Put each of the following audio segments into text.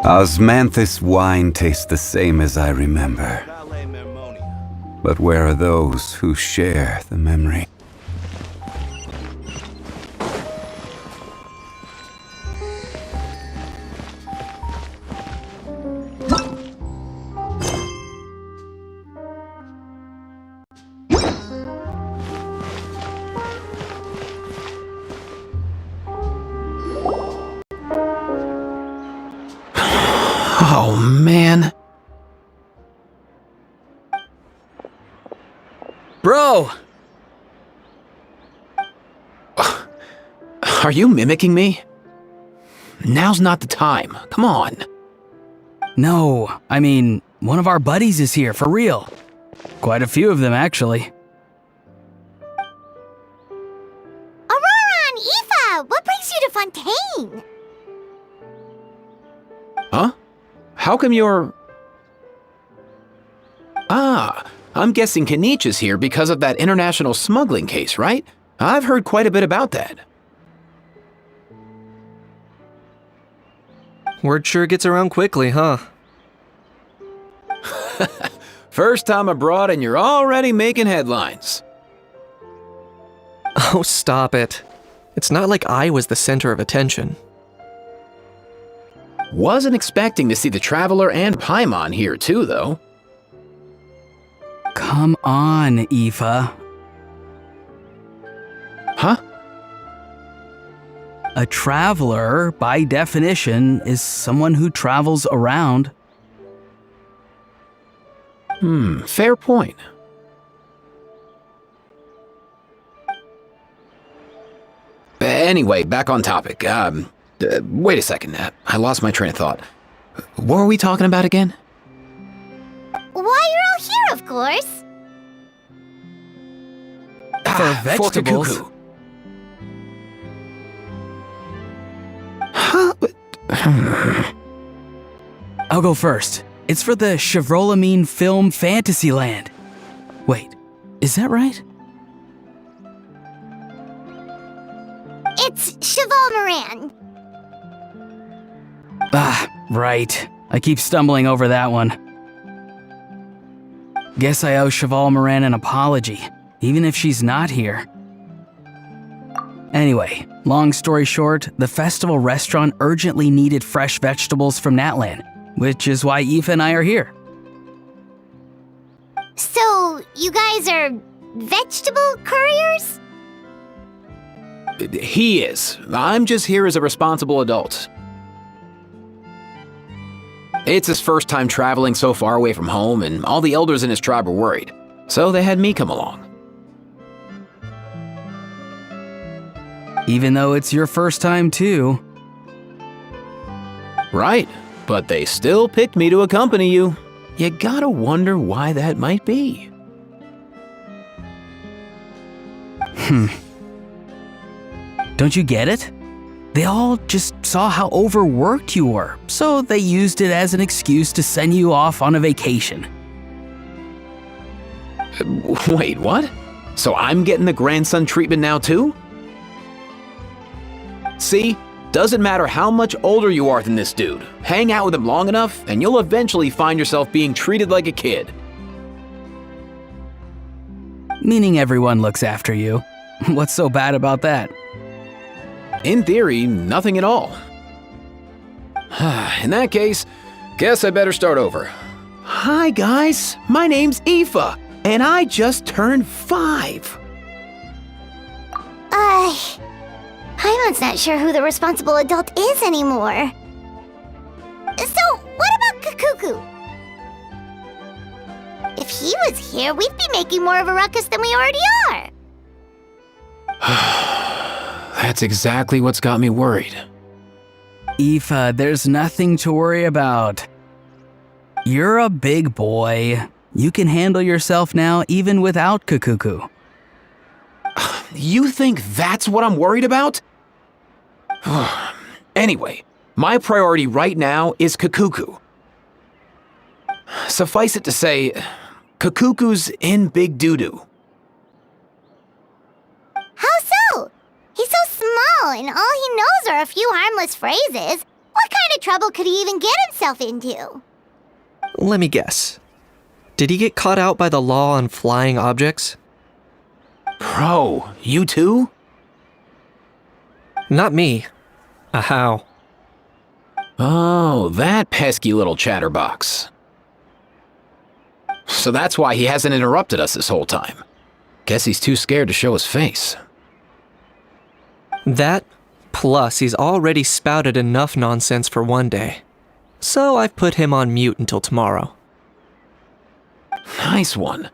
Osmanthus wine tastes the same as I remember. But where are those who share the memory? Oh, man. Bro! Are you mimicking me? Now's not the time. Come on. No, I mean, one of our buddies is here, for real. Quite a few of them, actually. Aurora and Aoife, what brings you to Fontaine? Huh? How come you're... Ah, I'm guessing Kanich is here because of that international smuggling case, right? I've heard quite a bit about that. Word sure gets around quickly, huh? First time abroad and you're already making headlines. Oh, stop it. It's not like I was the center of attention. Wasn't expecting to see the Traveler and Paimon here too, though. Come on, Aoife. Huh? A traveler, by definition, is someone who travels around. Fair point. Anyway, back on topic. Wait a second. I lost my train of thought. What were we talking about again? Why, you're all here, of course. For vegetables. For Kakuku. Huh? I'll go first. It's for the Chevrolamine Film Fantasyland. Wait, is that right? It's Cheval Moran. Ah, right. I keep stumbling over that one. Guess I owe Cheval Moran an apology, even if she's not here. Anyway, long story short, the festival restaurant urgently needed fresh vegetables from Natlan, which is why Aoife and I are here. So, you guys are vegetable couriers? He is. I'm just here as a responsible adult. It's his first time traveling so far away from home, and all the elders in his tribe were worried. So they had me come along. Even though it's your first time too. Right, but they still picked me to accompany you. You gotta wonder why that might be. Don't you get it? They all just saw how overworked you were, so they used it as an excuse to send you off on a vacation. Wait, what? So I'm getting the grandson treatment now too? See? Doesn't matter how much older you are than this dude. Hang out with him long enough, and you'll eventually find yourself being treated like a kid. Meaning everyone looks after you. What's so bad about that? In theory, nothing at all. In that case, guess I better start over. Hi guys, my name's Aoife, and I just turned 5. Paimon's not sure who the responsible adult is anymore. So, what about Kakuku? If he was here, we'd be making more of a ruckus than we already are. That's exactly what's got me worried. Aoife, there's nothing to worry about. You're a big boy. You can handle yourself now even without Kakuku. You think that's what I'm worried about? Anyway, my priority right now is Kakuku. Suffice it to say, Kakuku's in big doo-doo. How so? He's so small, and all he knows are a few harmless phrases. What kind of trouble could he even get himself into? Let me guess. Did he get caught out by the law on flying objects? Bro, you too? Not me. How? Oh, that pesky little chatterbox. So that's why he hasn't interrupted us this whole time. Guess he's too scared to show his face. That, plus he's already spouted enough nonsense for one day. So I've put him on mute until tomorrow. Nice one.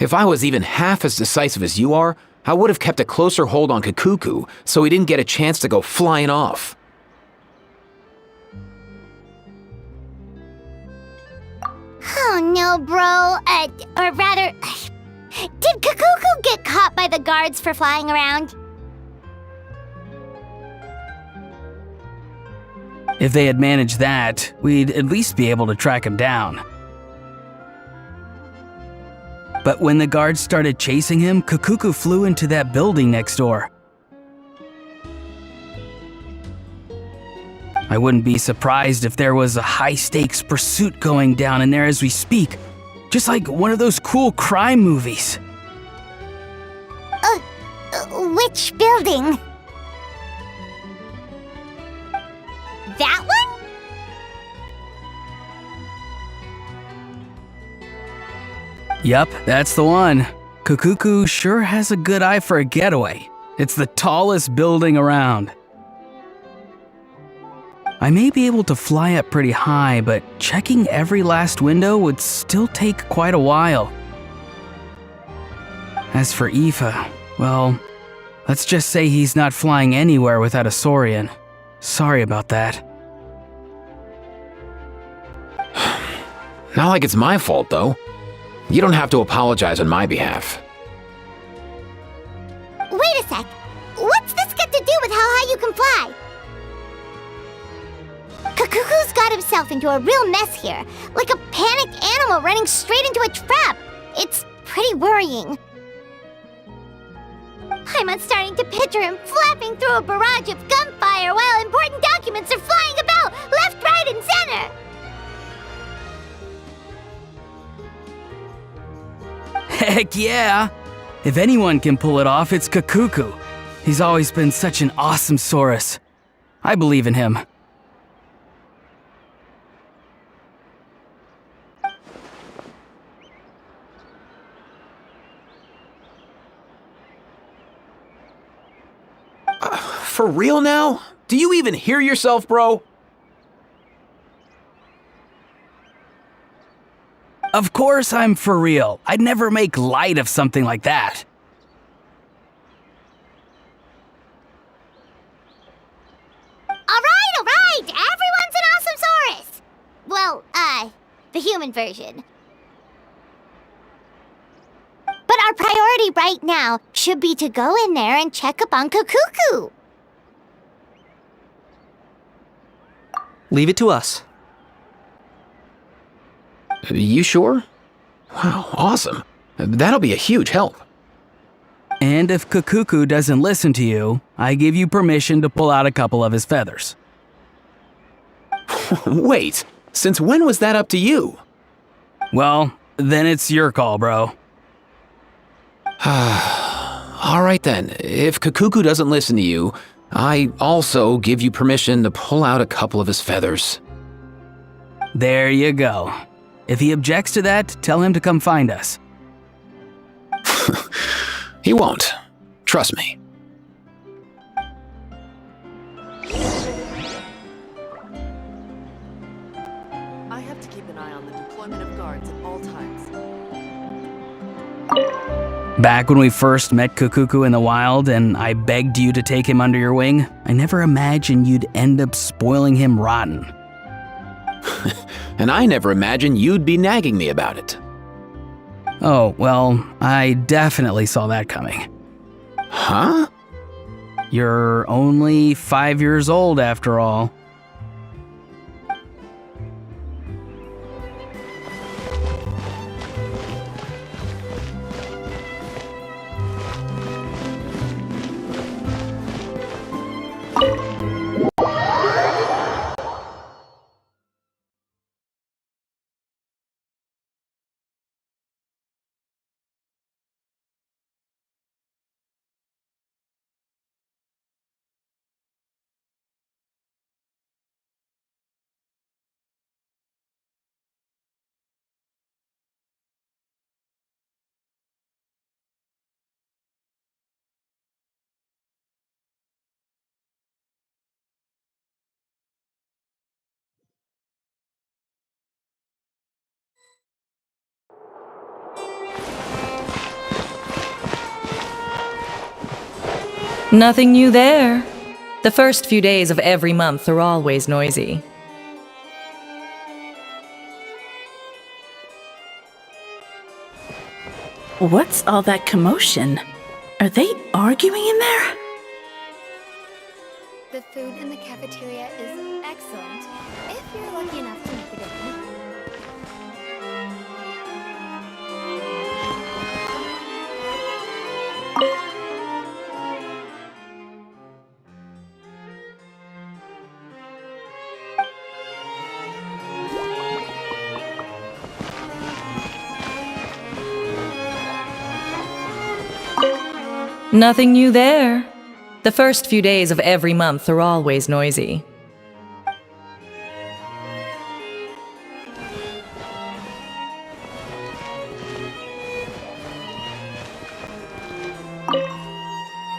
If I was even half as decisive as you are, I would have kept a closer hold on Kikuku so he didn't get a chance to go flying off. Oh no, bro. Or rather, did Kikuku get caught by the guards for flying around? If they had managed that, we'd at least be able to track him down. But when the guards started chasing him, Kikuku flew into that building next door. I wouldn't be surprised if there was a high-stakes pursuit going down in there as we speak. Just like one of those cool crime movies. Which building? That one? Yup, that's the one. Kikuku sure has a good eye for a getaway. It's the tallest building around. I may be able to fly up pretty high, but checking every last window would still take quite a while. As for Aoife, well, let's just say he's not flying anywhere without a Saurian. Sorry about that. Not like it's my fault, though. You don't have to apologize on my behalf. Wait a sec. What's this got to do with how high you can fly? Kikuku's got himself into a real mess here, like a panicked animal running straight into a trap. It's pretty worrying. I'm starting to picture him flapping through a barrage of gunfire while important documents are flying about left, right, and center. Heck yeah! If anyone can pull it off, it's Kikuku. He's always been such an awesome Saurus. I believe in him. For real now? Do you even hear yourself, bro? Of course I'm for real. I'd never make light of something like that. All right, everyone's an awesome Saurus. Well, the human version. But our priority right now should be to go in there and check up on Kikuku. Leave it to us. You sure? Wow, awesome. That'll be a huge help. And if Kikuku doesn't listen to you, I give you permission to pull out a couple of his feathers. Wait, since when was that up to you? Well, then it's your call, bro. All right then, if Kikuku doesn't listen to you, I also give you permission to pull out a couple of his feathers. There you go. If he objects to that, tell him to come find us. He won't. Trust me. I have to keep an eye on the deployment of guards at all times. Back when we first met Kikuku in the wild and I begged you to take him under your wing, I never imagined you'd end up spoiling him rotten. And I never imagined you'd be nagging me about it. Oh, well, I definitely saw that coming. Huh? You're only 5 years old after all. Nothing new there. The first few days of every month are always noisy. What's all that commotion? Are they arguing in there? The food in the cafeteria is excellent, if you're lucky enough to make it in. Nothing new there. The first few days of every month are always noisy.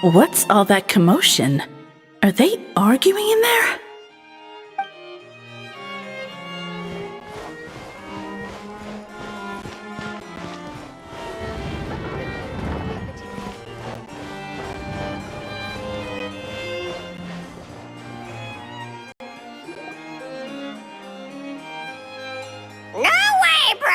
What's all that commotion? Are they arguing in there? No way, bro!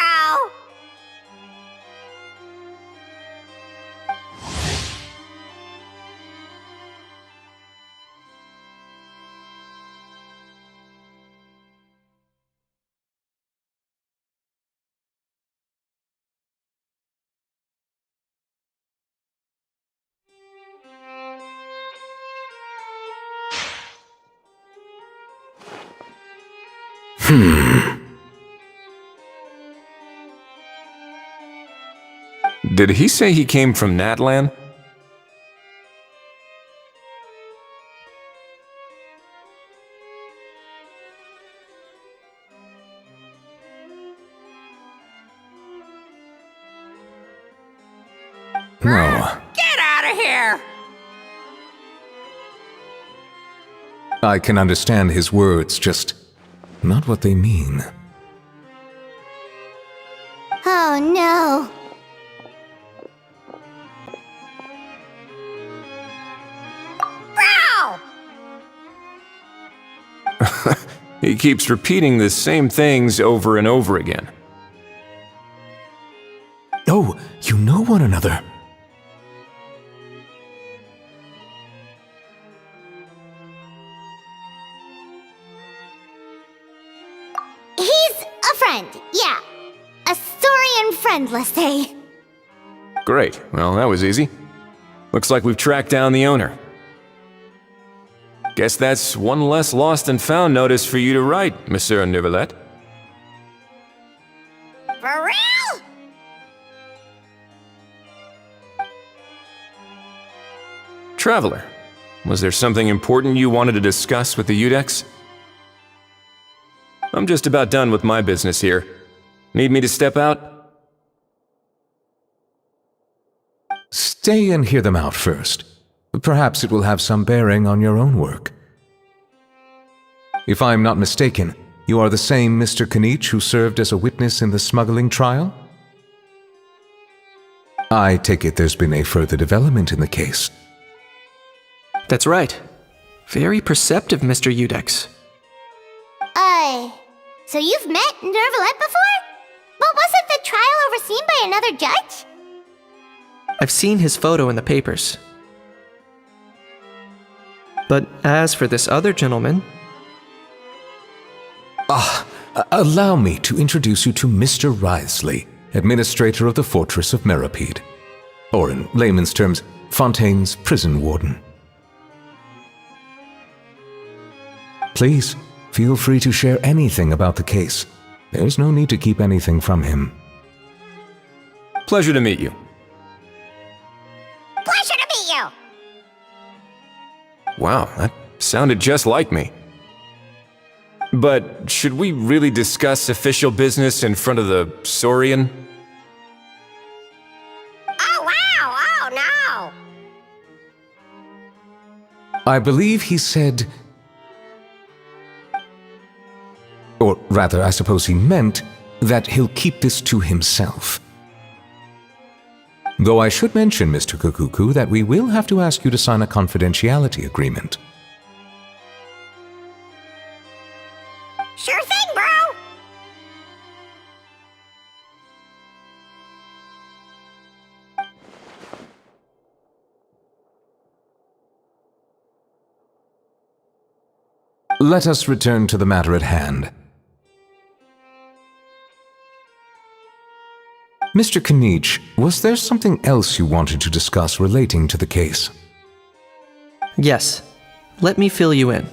Did he say he came from Natlan? No. Get out of here! I can understand his words, just not what they mean. Oh no. Bro! He keeps repeating the same things over and over again. Oh, you know one another. He's a friend, yeah. A Saurian friend, let's say. Great. Well, that was easy. Looks like we've tracked down the owner. Guess that's one less lost and found notice for you to write, Monsieur Neuvillette. For real? Traveler, was there something important you wanted to discuss with the Udex? I'm just about done with my business here. Need me to step out? Stay and hear them out first. Perhaps it will have some bearing on your own work. If I'm not mistaken, you are the same Mr. Kanich who served as a witness in the smuggling trial? I take it there's been a further development in the case. That's right. Very perceptive, Mr. Udex. So you've met Neuvillette before? But wasn't the trial overseen by another judge? I've seen his photo in the papers. But as for this other gentleman... Allow me to introduce you to Mr. Wriothesley, administrator of the Fortress of Meripede. Or in layman's terms, Fontaine's prison warden. Please, feel free to share anything about the case. There's no need to keep anything from him. Pleasure to meet you. Pleasure to meet you! Wow, that sounded just like me. But should we really discuss official business in front of the Saurian? Oh wow, oh no! I believe he said... Or rather, I suppose he meant that he'll keep this to himself. Though I should mention, Mr. Kukuku, that we will have to ask you to sign a confidentiality agreement. Sure thing, bro! Let us return to the matter at hand. Mr. Kanich, was there something else you wanted to discuss relating to the case? Yes. Let me fill you in.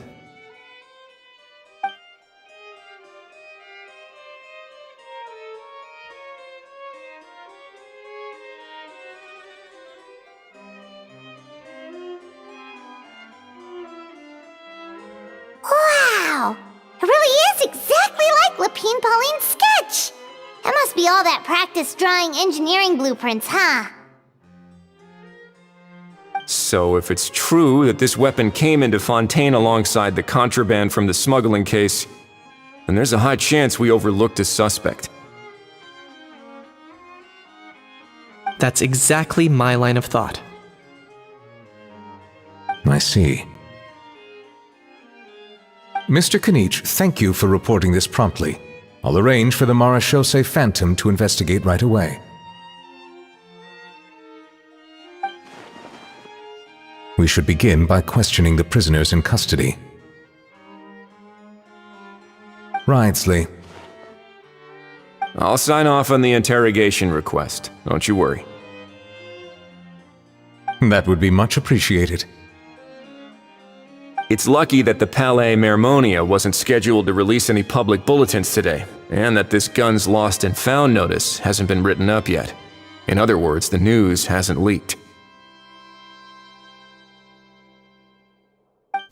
Wow! It really is exactly like Lapine Pauline's sketch! That must be all that practice drawing engineering blueprints, huh? So if it's true that this weapon came into Fontaine alongside the contraband from the smuggling case, then there's a high chance we overlooked a suspect. That's exactly my line of thought. I see. Mr. Kanich, thank you for reporting this promptly. I'll arrange for the Marechaussee Phantom to investigate right away. We should begin by questioning the prisoners in custody. Ridesley. I'll sign off on the interrogation request. Don't you worry. That would be much appreciated. It's lucky that the Palais Mermonia wasn't scheduled to release any public bulletins today, and that this guns lost and found notice hasn't been written up yet. In other words, the news hasn't leaked.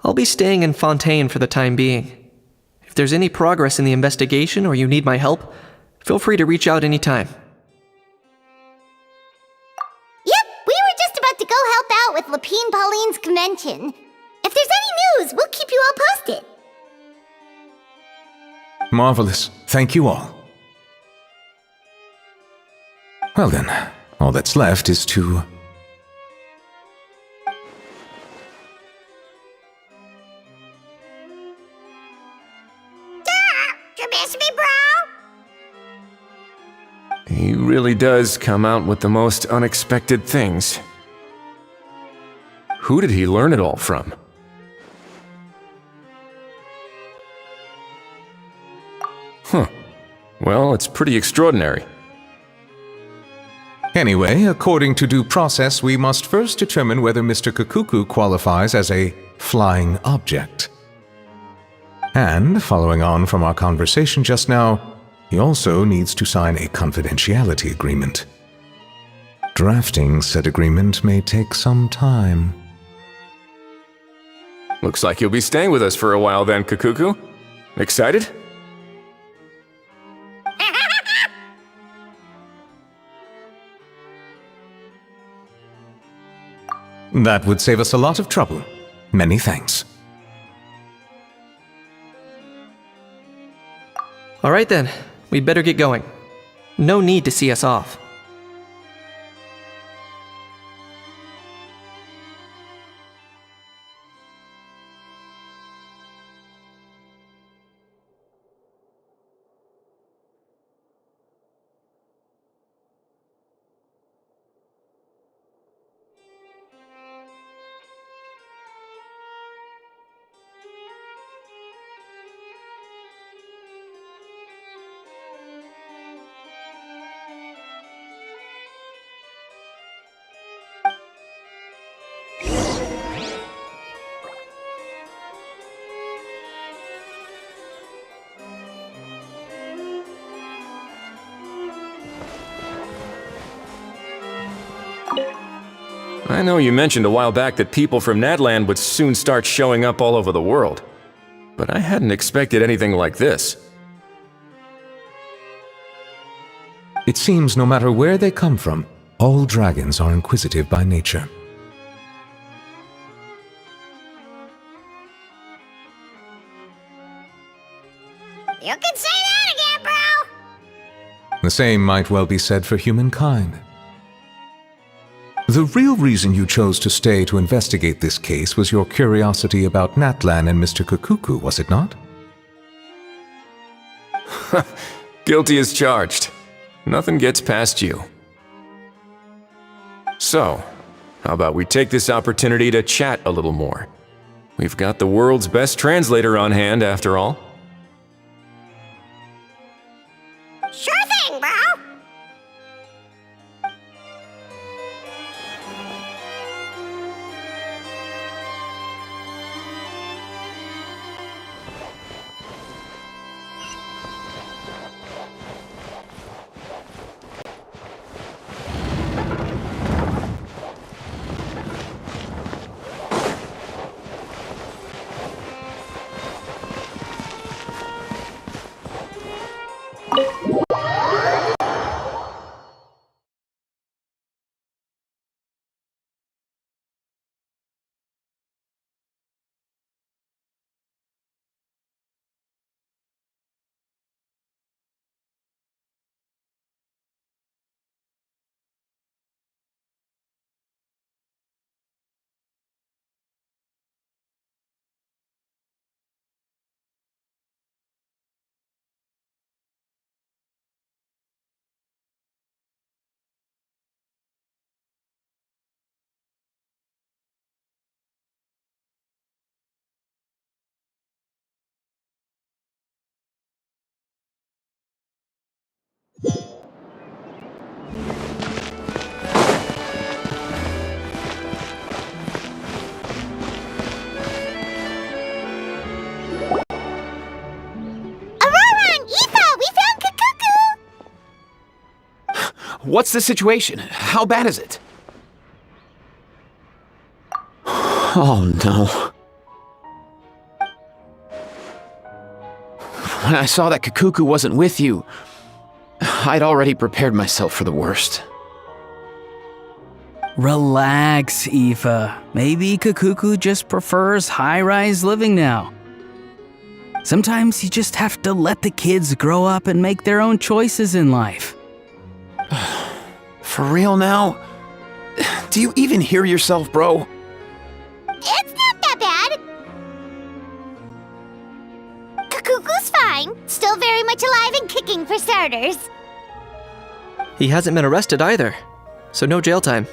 I'll be staying in Fontaine for the time being. If there's any progress in the investigation or you need my help, feel free to reach out anytime. Yep, we were just about to go help out with Lapine Pauline's convention. If there's any news, we'll keep you all posted. Marvelous. Thank you all. Well then, all that's left is to... You miss me, bro? He really does come out with the most unexpected things. Who did he learn it all from? Huh. Well, it's pretty extraordinary. Anyway, according to due process, we must first determine whether Mr. Kukuku qualifies as a flying object. And, following on from our conversation just now, he also needs to sign a confidentiality agreement. Drafting said agreement may take some time. Looks like you'll be staying with us for a while then, Kukuku. Excited? That would save us a lot of trouble. Many thanks. Alright then, we'd better get going. No need to see us off. I know you mentioned a while back that people from Nadland would soon start showing up all over the world, but I hadn't expected anything like this. It seems no matter where they come from, all dragons are inquisitive by nature. You can say that again, bro! The same might well be said for humankind. The real reason you chose to stay to investigate this case was your curiosity about Natlan and Mr. Kukuku, was it not? Guilty as charged. Nothing gets past you. So, how about we take this opportunity to chat a little more? We've got the world's best translator on hand, after all. Sure thing, bro! What's the situation? How bad is it? Oh no. When I saw that Kukuku wasn't with you, I'd already prepared myself for the worst. Relax, Aoife. Maybe Kukuku just prefers high-rise living now. Sometimes you just have to let the kids grow up and make their own choices in life. For real now? Do you even hear yourself, bro? It's not that bad. Kukuku's fine. Still very much alive and kicking for starters. He hasn't been arrested either, so no jail time.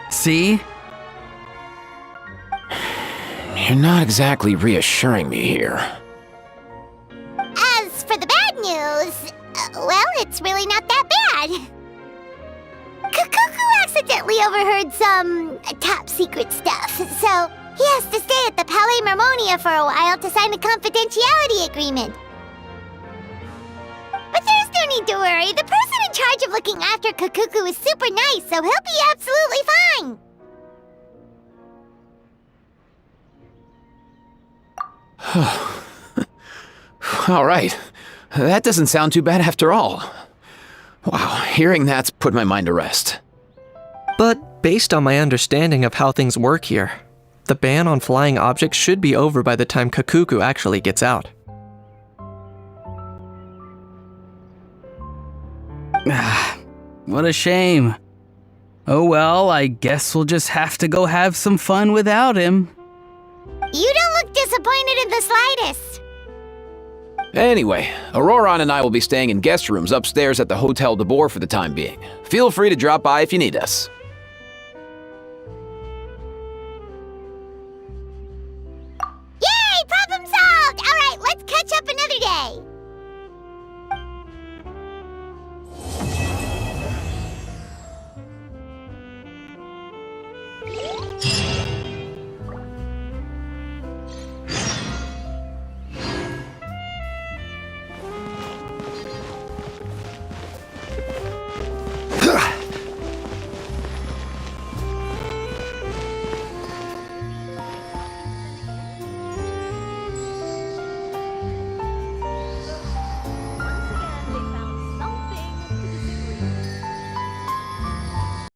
See? You're not exactly reassuring me here. As for the bad news, well, it's really not that bad. Kukuku accidentally overheard some top secret stuff, so he has to stay at the Palais Mermonia for a while to sign a confidentiality agreement. But there's no need to worry. The person in charge of looking after Kukuku is super nice, so he'll be absolutely fine. All right. That doesn't sound too bad after all. Wow, hearing that's put my mind to rest. But based on my understanding of how things work here, the ban on flying objects should be over by the time Kukuku actually gets out. What a shame. Oh well, I guess we'll just have to go have some fun without him. You don't look disappointed in the slightest. Anyway, Auroron and I will be staying in guest rooms upstairs at the Hotel de Boer for the time being. Feel free to drop by if you need us.